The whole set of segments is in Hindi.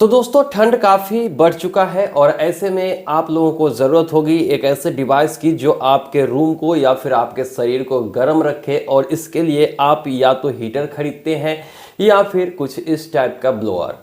तो दोस्तों ठंड काफ़ी बढ़ चुका है और ऐसे में आप लोगों को ज़रूरत होगी एक ऐसे डिवाइस की जो आपके रूम को या फिर आपके शरीर को गर्म रखे। और इसके लिए आप या तो हीटर खरीदते हैं या फिर कुछ इस टाइप का ब्लोअर।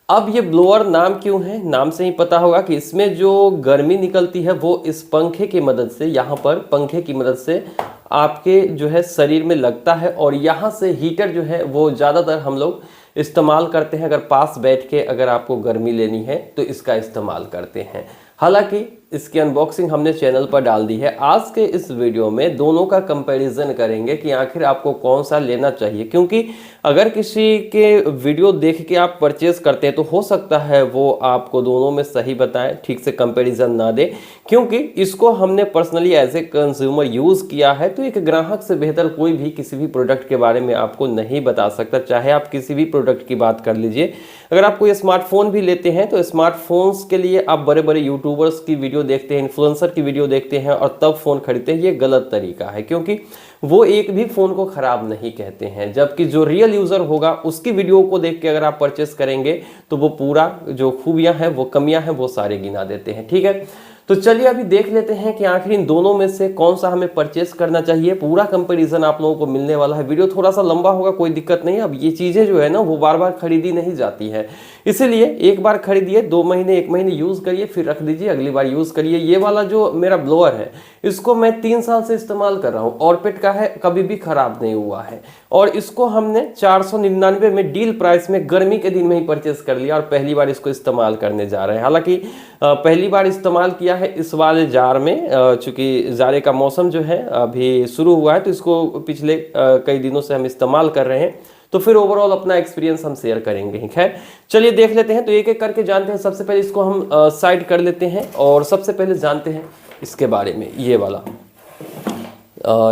अब ये ब्लोअर नाम क्यों है, नाम से ही पता होगा कि इसमें जो गर्मी निकलती है वो इस पंखे की मदद से, यहाँ पर पंखे की मदद से आपके जो है शरीर में लगता है। और यहाँ से हीटर जो है वो ज़्यादातर हम लोग इस्तेमाल करते हैं, अगर पास बैठ के अगर आपको गर्मी लेनी है तो इसका इस्तेमाल करते हैं। हालांकि इसकी अनबॉक्सिंग हमने चैनल पर डाल दी है। आज के इस वीडियो में दोनों का कंपैरिजन करेंगे कि आखिर आपको कौन सा लेना चाहिए, क्योंकि अगर किसी के वीडियो देख के आप परचेज करते हैं तो हो सकता है वो आपको दोनों में सही बताएं, ठीक से कंपैरिजन ना दे, क्योंकि इसको हमने personally as a consumer use किया है। तो एक ग्राहक से बेहतर कोई भी किसी भी प्रोडक्ट के बारे में आपको नहीं बता सकता, चाहे आप किसी भी प्रोडक्ट की बात कर लीजिए। अगर आप कोई स्मार्टफोन भी लेते हैं तो स्मार्टफोन्स के लिए आप बड़े बड़े यूट्यूबर्स की वीडियो देखते हैं, इन्फ्लुएंसर की वीडियो देखते हैं और तब फ़ोन खरीदते हैं, ये गलत तरीका है, क्योंकि वो एक भी फ़ोन को ख़राब नहीं कहते हैं। जबकि जो रियल यूज़र होगा उसकी वीडियो को देख के अगर आप परचेस करेंगे तो वो पूरा जो खूबियाँ हैं, वो कमियाँ हैं, वो सारे गिना देते हैं। ठीक है, तो चलिए अभी देख लेते हैं कि आखिर इन दोनों में से कौन सा हमें परचेस करना चाहिए। पूरा कंपैरिजन आप लोगों को मिलने वाला है। वीडियो थोड़ा सा लंबा होगा, कोई दिक्कत नहीं। अब ये चीज़ें जो है ना वो बार बार खरीदी नहीं जाती है, इसीलिए एक बार खरीदिए, 2 महीने 1 महीने यूज़ करिए, फिर रख दीजिए, अगली बार यूज़ करिए। ये वाला जो मेरा ब्लोअर है इसको मैं 3 साल से इस्तेमाल कर रहा हूँ, ऑरपेट का है, कभी भी ख़राब नहीं हुआ है। और इसको हमने 499 में डील प्राइस में गर्मी के दिन में ही परचेस कर लिया और पहली बार इसको इस्तेमाल करने जा रहे हैं। हालांकि पहली बार इस्तेमाल किया है इस वाले जार में, चूँकि जाड़े का मौसम जो है अभी शुरू हुआ है तो इसको पिछले कई दिनों से हम इस्तेमाल कर रहे हैं। तो फिर ओवरऑल अपना एक्सपीरियंस हम शेयर करेंगे। खैर चलिए देख लेते हैं, तो एक एक करके जानते हैं। सबसे पहले इसको हम साइड कर लेते हैं और सबसे पहले जानते हैं इसके बारे में। ये वाला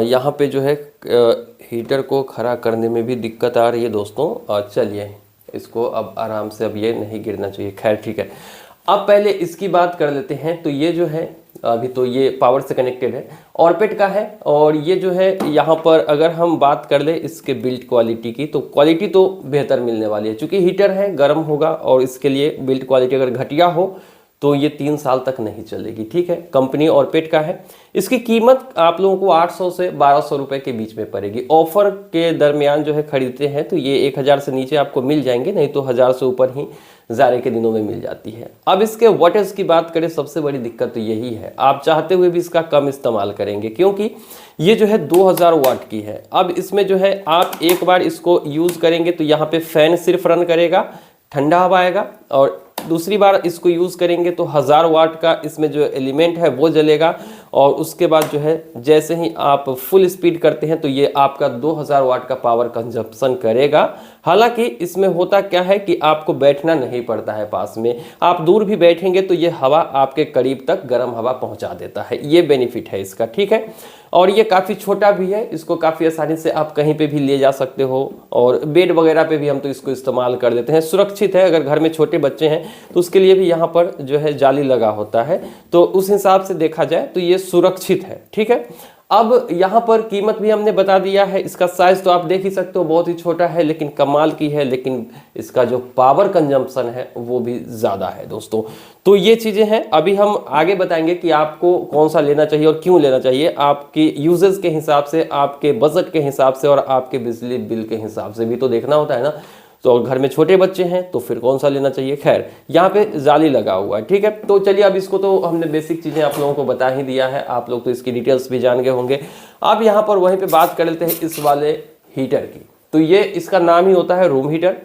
यहाँ पे जो है हीटर को खड़ा करने में भी दिक्कत आ रही है दोस्तों। चलिए इसको अब आराम से, अब ये नहीं गिरना चाहिए। खैर ठीक है, अब पहले इसकी बात कर लेते हैं। तो ये जो है अभी तो ये पावर से कनेक्टेड है, ऑरपेट का है। और ये जो है यहाँ पर अगर हम बात कर ले इसके बिल्ड क्वालिटी की, तो क्वालिटी तो बेहतर मिलने वाली है, क्योंकि हीटर है, गर्म होगा और इसके लिए बिल्ड क्वालिटी अगर घटिया हो तो ये 3 साल तक नहीं चलेगी। ठीक है, कंपनी ऑरपेट का है। इसकी कीमत आप लोगों को 800 से 1200 रुपये के बीच में पड़ेगी। ऑफर के दरमियान जो है खरीदते हैं तो ये 1000 से नीचे आपको मिल जाएंगे, नहीं तो 1000 से ऊपर ही जाड़े के दिनों में मिल जाती है। अब इसके वाटेज की बात करें, सबसे बड़ी दिक्कत तो यही है, आप चाहते हुए भी इसका कम इस्तेमाल करेंगे, क्योंकि ये जो है 2000 वाट की है। अब इसमें जो है आप एक बार इसको यूज़ करेंगे तो यहाँ पे फैन सिर्फ रन करेगा, ठंडा हवा आएगा, और दूसरी बार इसको यूज़ करेंगे तो 1000 वाट का इसमें जो एलिमेंट है वो जलेगा। और उसके बाद जो है जैसे ही आप फुल स्पीड करते हैं तो ये आपका 2000 वाट का पावर कंजप्शन करेगा। हालांकि इसमें होता क्या है कि आपको बैठना नहीं पड़ता है पास में, आप दूर भी बैठेंगे तो ये हवा आपके करीब तक गर्म हवा पहुंचा देता है। ये बेनिफिट है इसका। ठीक है, और ये काफ़ी छोटा भी है, इसको काफ़ी आसानी से आप कहीं पे भी ले जा सकते हो, और बेड वगैरह पे भी हम तो इसको इस्तेमाल कर देते हैं। सुरक्षित है, अगर घर में छोटे बच्चे हैं तो उसके लिए भी यहाँ पर जो है जाली लगा होता है, तो उस हिसाब से देखा जाए तो ये सुरक्षित है। ठीक है, अब यहाँ पर कीमत भी हमने बता दिया है। इसका साइज तो आप देख ही सकते हो, बहुत ही छोटा है लेकिन कमाल की है, लेकिन इसका जो पावर कंजम्पशन है वो भी ज़्यादा है दोस्तों। तो ये चीज़ें हैं, अभी हम आगे बताएंगे कि आपको कौन सा लेना चाहिए और क्यों लेना चाहिए, आपकी यूजेस के हिसाब से, आपके बजट के हिसाब से और आपके बिजली बिल के हिसाब से भी तो देखना होता है ना। तो घर में छोटे बच्चे हैं तो फिर कौन सा लेना चाहिए। खैर यहाँ पे जाली लगा हुआ है। ठीक है, तो चलिए अब इसको तो हमने बेसिक चीज़ें आप लोगों को बता ही दिया है, आप लोग तो इसकी डिटेल्स भी जान गए होंगे। अब यहाँ पर वहीं पे बात कर लेते हैं इस वाले हीटर की। तो ये इसका नाम ही होता है रूम हीटर,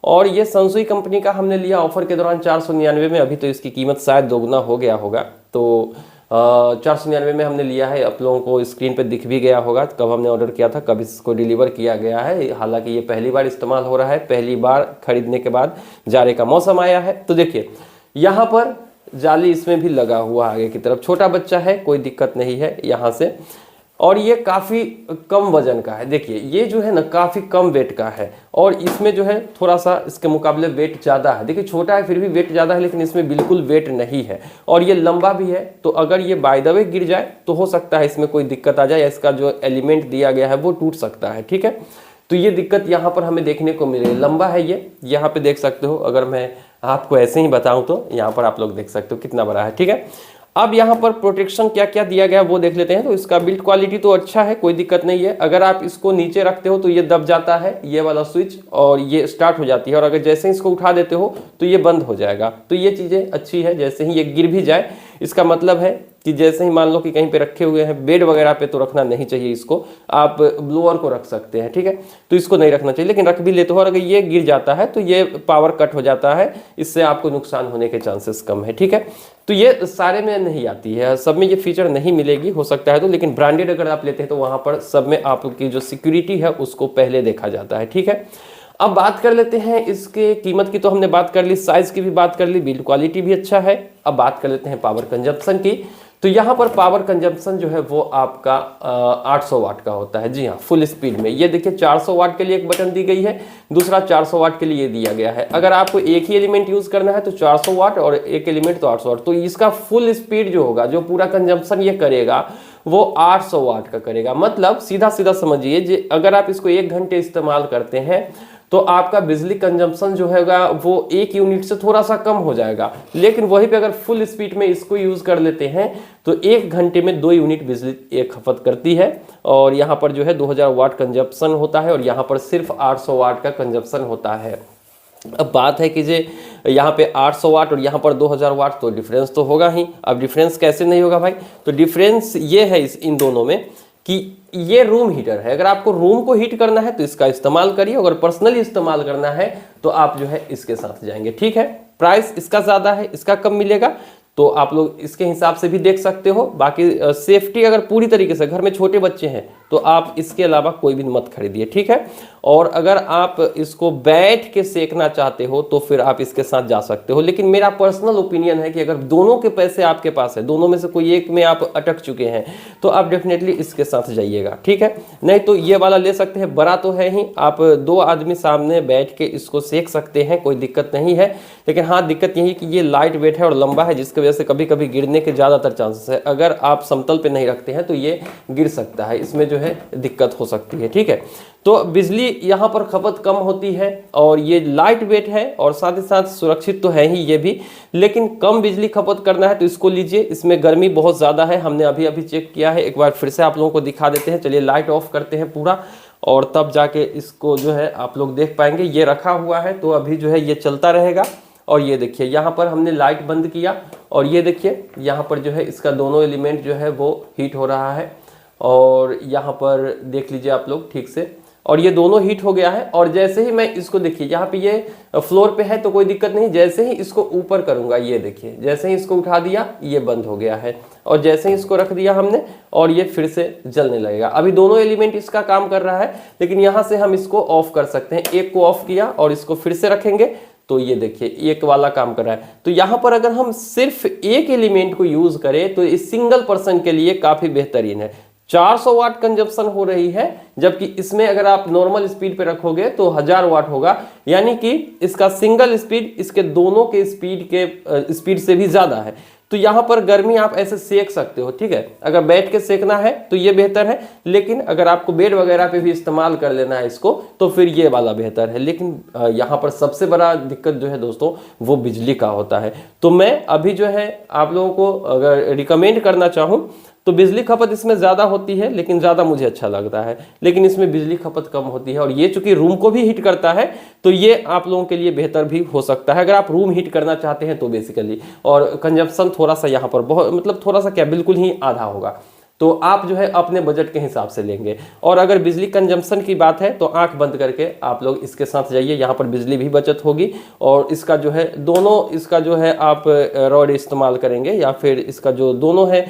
और ये संसुई कंपनी का हमने लिया ऑफर के दौरान 499 में। अभी तो इसकी कीमत शायद दोगुना हो गया होगा, तो 499 में हमने लिया है। आप लोगों को स्क्रीन पे दिख भी गया होगा कब हमने ऑर्डर किया था, कब इसको डिलीवर किया गया है। हालांकि ये पहली बार इस्तेमाल हो रहा है, पहली बार खरीदने के बाद जाड़े का मौसम आया है। तो देखिए यहाँ पर जाली इसमें भी लगा हुआ आगे की तरफ, छोटा बच्चा है कोई दिक्कत नहीं है यहाँ से। और ये काफ़ी कम वजन का है, देखिए ये जो है ना काफ़ी कम वेट का है, और इसमें जो है थोड़ा सा इसके मुकाबले वेट ज़्यादा है। देखिए छोटा है फिर भी वेट ज़्यादा है, लेकिन इसमें बिल्कुल वेट नहीं है। और ये लंबा भी है, तो अगर ये बाय द वे गिर जाए तो हो सकता है इसमें कोई दिक्कत आ जाए, या इसका जो एलिमेंट दिया गया है वो टूट सकता है। ठीक है, तो ये दिक्कत यहाँ पर हमें देखने को मिले। लंबा है ये, यहाँ पे देख सकते हो, अगर मैं आपको ऐसे ही बताऊं तो यहाँ पर आप लोग देख सकते हो कितना बड़ा है, ठीक है। अब यहाँ पर प्रोटेक्शन क्या क्या दिया गया वो देख लेते हैं। तो इसका बिल्ड क्वालिटी तो अच्छा है, कोई दिक्कत नहीं है। अगर आप इसको नीचे रखते हो तो ये दब जाता है ये वाला स्विच और ये स्टार्ट हो जाती है, और अगर जैसे ही इसको उठा देते हो तो ये बंद हो जाएगा। तो ये चीज़ें अच्छी है। जैसे ही ये गिर भी जाए, इसका मतलब है कि जैसे ही मान लो कि कहीं पे रखे हुए हैं, बेड वगैरह पे तो रखना नहीं चाहिए इसको, आप ब्लोअर को रख सकते हैं, ठीक है। तो इसको नहीं रखना चाहिए, लेकिन रख भी लेते हो और अगर ये गिर जाता है तो ये पावर कट हो जाता है, इससे आपको नुकसान होने के चांसेस कम है, ठीक है। तो ये सारे में नहीं आती है, सब में ये फीचर नहीं मिलेगी, हो सकता है तो, लेकिन ब्रांडेड अगर आप लेते हैं तो वहाँ पर सब में आपकी जो सिक्योरिटी है उसको पहले देखा जाता है, ठीक है। अब बात कर लेते हैं इसके कीमत की। तो हमने बात कर ली, साइज की भी बात कर ली, बिल्ड क्वालिटी भी अच्छा है। अब बात कर लेते हैं पावर कंजप्शन की। तो यहाँ पर पावर कंजप्शन जो है वो आपका 800 वाट का होता है, जी हाँ, फुल स्पीड में। ये देखिए 400 वाट के लिए एक बटन दी गई है, दूसरा 400 वाट के लिए दिया गया है। अगर आपको एक ही एलिमेंट यूज करना है तो 400 वाट और एक एलिमेंट तो 800 वाट। तो इसका फुल स्पीड जो होगा, जो पूरा कंजप्शन ये करेगा वो 800 वाट का करेगा। मतलब सीधा सीधा समझिए, अगर आप इसको 1 घंटे इस्तेमाल करते हैं तो आपका बिजली कंजम्पशन जो हैगा वो 1 यूनिट से थोड़ा सा कम हो जाएगा। लेकिन वहीं पे अगर फुल स्पीड में इसको यूज कर लेते हैं तो 1 घंटे में 2 यूनिट बिजली एक खपत करती है। और यहाँ पर जो है 2000 वाट कंजप्शन होता है और यहाँ पर सिर्फ 800 वाट का कंजप्शन होता है। अब बात है कि जे यहाँ पे 800 वाट और यहाँ पर 2000 वाट, तो डिफरेंस तो होगा ही। अब डिफरेंस कैसे नहीं होगा भाई? तो डिफरेंस ये है इन दोनों में कि ये रूम हीटर है। अगर आपको रूम को हीट करना है तो इसका इस्तेमाल करिए, अगर पर्सनली इस्तेमाल करना है तो आप जो है इसके साथ जाएंगे, ठीक है। प्राइस इसका ज़्यादा है, इसका कम मिलेगा, तो आप लोग इसके हिसाब से भी देख सकते हो। बाकी सेफ्टी अगर पूरी तरीके से, घर में छोटे बच्चे हैं तो आप इसके अलावा कोई भी मत खरीदिए, ठीक है। और अगर आप इसको बैठ के सेकना चाहते हो तो फिर आप इसके साथ जा सकते हो। लेकिन मेरा पर्सनल ओपिनियन है कि अगर दोनों के पैसे आपके पास है, दोनों में से कोई एक में आप अटक चुके हैं, तो आप डेफिनेटली इसके साथ जाइएगा, ठीक है। नहीं तो ये वाला ले सकते हैं, बड़ा तो है ही, आप 2 आदमी सामने बैठ के इसको सेक सकते हैं, कोई दिक्कत नहीं है। लेकिन हाँ, दिक्कत यही कि ये लाइट वेट है और लंबा है, जिसकी वजह से कभी कभी गिरने के ज़्यादातर चांसेस है। अगर आप समतल पे नहीं रखते हैं तो ये गिर सकता है, इसमें जो है दिक्कत हो सकती है, ठीक है। तो बिजली यहाँ पर खपत कम होती है और ये लाइट वेट है और साथ ही साथ सुरक्षित तो है ही ये भी, लेकिन कम बिजली खपत करना है तो इसको लीजिए। इसमें गर्मी बहुत ज़्यादा है, हमने अभी अभी चेक किया है, एक बार फिर से आप लोगों को दिखा देते हैं। चलिए लाइट ऑफ करते हैं पूरा, और तब जाके इसको जो है आप लोग देख पाएंगे। ये रखा हुआ है तो अभी जो है ये चलता रहेगा। और ये देखिए यहाँ पर हमने लाइट बंद किया और ये देखिए यहाँ पर जो है इसका दोनों एलिमेंट जो है वो हीट हो रहा है। और यहाँ पर देख लीजिए आप लोग ठीक से, और ये दोनों हीट हो गया है। और जैसे ही मैं इसको, देखिए यहाँ पे ये फ्लोर पे है तो कोई दिक्कत नहीं, जैसे ही इसको ऊपर करूंगा, ये देखिए जैसे ही इसको उठा दिया ये बंद हो गया है, और जैसे ही इसको रख दिया हमने और ये फिर से जलने लगेगा। अभी दोनों एलिमेंट इसका काम कर रहा है, लेकिन यहाँ से हम इसको ऑफ कर सकते हैं। एक को ऑफ किया और इसको फिर से रखेंगे तो ये देखिए एक वाला काम कर रहा है। तो यहाँ पर अगर हम सिर्फ एक एलिमेंट को यूज करें तो इस सिंगल पर्सन के लिए काफी बेहतरीन है। 400 वाट कंजप्शन हो रही है, जबकि इसमें अगर आप नॉर्मल स्पीड पे रखोगे तो 1000 वाट होगा। यानी कि इसका सिंगल स्पीड इसके दोनों के स्पीड से भी ज्यादा है। तो यहाँ पर गर्मी आप ऐसे सेक सकते हो, ठीक है। अगर बैठ के सेकना है तो ये बेहतर है, लेकिन अगर आपको बेड वगैरह पे भी इस्तेमाल कर लेना है इसको तो फिर ये वाला बेहतर है। लेकिन यहाँ पर सबसे बड़ा दिक्कत जो है दोस्तों वो बिजली का होता है। तो मैं अभी जो है आप लोगों को अगर रिकमेंड करना चाहूँ तो बिजली खपत इसमें ज़्यादा होती है, लेकिन ज़्यादा मुझे अच्छा लगता है। लेकिन इसमें बिजली खपत कम होती है और ये चूंकि रूम को भी हीट करता है तो ये आप लोगों के लिए बेहतर भी हो सकता है अगर आप रूम हीट करना चाहते हैं तो बेसिकली। और कंजप्शन थोड़ा सा यहाँ पर बहुत, मतलब थोड़ा सा क्या, बिल्कुल ही आधा होगा। तो आप जो है अपने बजट के हिसाब से लेंगे। और अगर बिजली कंजम्पशन की बात है तो आंख बंद करके आप लोग इसके साथ जाइए, यहाँ पर बिजली भी बचत होगी। और इसका जो है दोनों, इसका जो है आप रॉड इस्तेमाल करेंगे या फिर इसका जो दोनों है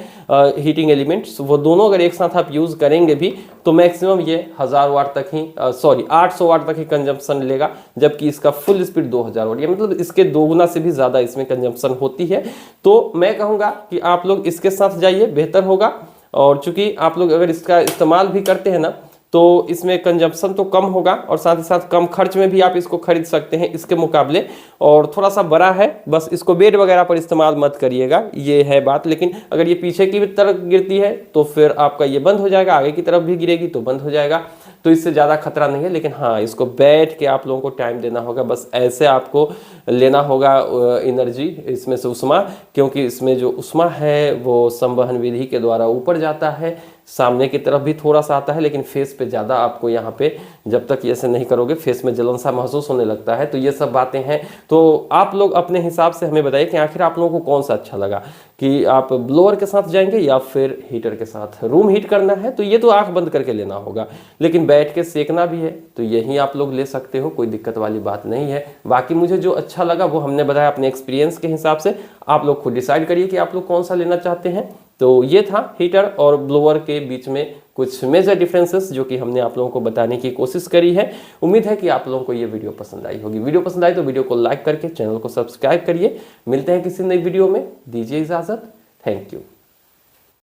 हीटिंग एलिमेंट्स, वो दोनों अगर एक साथ आप यूज़ करेंगे भी तो मैक्सिमम ये 1000 वाट तक ही 800 वाट तक ही कंजम्पशन लेगा, जबकि इसका फुल स्पीड 2000 वाट, या मतलब इसके दोगुना से भी ज़्यादा इसमें कंजम्पशन होती है। तो मैं कहूँगा कि आप लोग इसके साथ जाइए, बेहतर होगा। और चूंकि आप लोग अगर इसका इस्तेमाल भी करते हैं ना तो इसमें कंजप्शन तो कम होगा और साथ ही साथ कम खर्च में भी आप इसको खरीद सकते हैं इसके मुकाबले। और थोड़ा सा बड़ा है, बस इसको बेड वगैरह पर इस्तेमाल मत करिएगा, ये है बात। लेकिन अगर ये पीछे की तरफ गिरती है तो फिर आपका ये बंद हो जाएगा, आगे की तरफ भी गिरेगी तो बंद हो जाएगा। तो इससे ज़्यादा खतरा नहीं है। लेकिन हाँ, इसको बैठ के आप लोगों को टाइम देना होगा, बस ऐसे आपको लेना होगा एनर्जी इसमें से उष्मा, क्योंकि इसमें जो उष्मा है वो संवहन विधि के द्वारा ऊपर जाता है, सामने की तरफ भी थोड़ा सा आता है, लेकिन फेस पे ज़्यादा आपको यहाँ पे जब तक ऐसे नहीं करोगे फेस में जलन सा महसूस होने लगता है। तो ये सब बातें हैं। तो आप लोग अपने हिसाब से हमें बताइए कि आखिर आप लोगों को कौन सा अच्छा लगा, कि आप ब्लोअर के साथ जाएंगे या फिर हीटर के साथ। रूम हीट करना है तो ये तो आंख बंद करके लेना होगा, लेकिन बैठ के सेकना भी है तो यही आप लोग ले सकते हो, कोई दिक्कत वाली बात नहीं है। बाकी मुझे जो अच्छा लगा वो हमने बताया अपने एक्सपीरियंस के हिसाब से। आप लोग खुद डिसाइड करिए कि आप लोग कौन सा लेना चाहते हैं। तो ये था हीटर और ब्लोअर के बीच में कुछ मेजर डिफरेंसेस जो कि हमने आप लोगों को बताने की कोशिश करी है। उम्मीद है कि आप लोगों को ये वीडियो पसंद आई होगी। वीडियो पसंद आई तो वीडियो को लाइक करके चैनल को सब्सक्राइब करिए। मिलते हैं किसी नई वीडियो में, दीजिए इजाजत। Thank you.